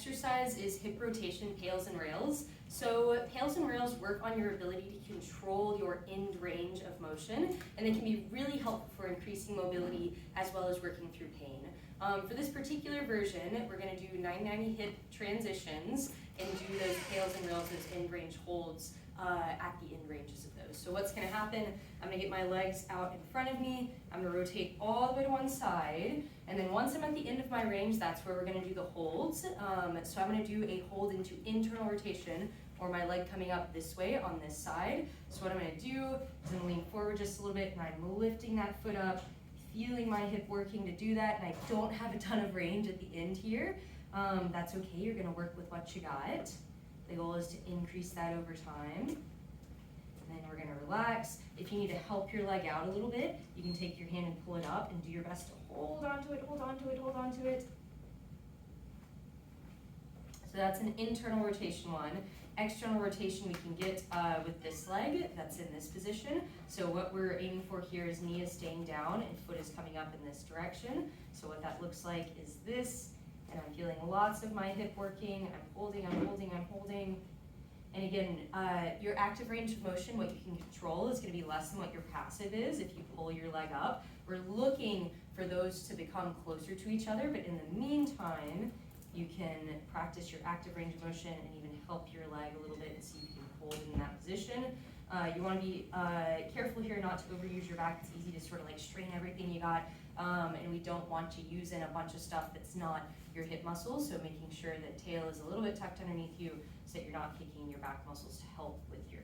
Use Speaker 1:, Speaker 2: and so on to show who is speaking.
Speaker 1: exercise is hip rotation, PAILs and rails. So PAILs and rails work on your ability to control your end range of motion, and they can be really helpful for increasing mobility as well as working through pain. For this particular version, we're going to do 990 hip transitions and do those PAILs and rails, those end range holds at the end ranges of those. So what's going to happen, I'm going to get my legs out in front of me, I'm going to rotate all the way to one side, and then once I'm at the end of my range, that's where we're going to do the holds. So I'm going to do a hold into internal rotation, or my leg coming up this way on this side. So what I'm going to do is I'm going to lean forward just a little bit, and I'm lifting that foot up, feeling my hip working to do that, and I don't have a ton of range at the end here. That's okay, you're going to work with what you got. The goal is to increase that over time. And then we're going to relax. If you need to help your leg out a little bit, you can take your hand and pull it up and do your best to hold onto it, hold onto it, hold onto it. So that's an internal rotation one. External rotation we can get with this leg that's in this position. So what we're aiming for here is knee is staying down and foot is coming up in this direction. So what that looks like is this. And I'm feeling lots of my hip working. I'm holding, I'm holding, I'm holding. And again, your active range of motion, what you can control, is going to be less than what your passive is if you pull your leg up. We're looking for those to become closer to each other, but in the meantime, you can practice your active range of motion and even help your leg a little bit and see if you can hold in that position. You want to be careful here not to overuse your back. It's easy to sort of like strain everything you got, and we don't want to use in a bunch of stuff that's not your hip muscles, so making sure that tail is a little bit tucked underneath you so that you're not kicking your back muscles to help with your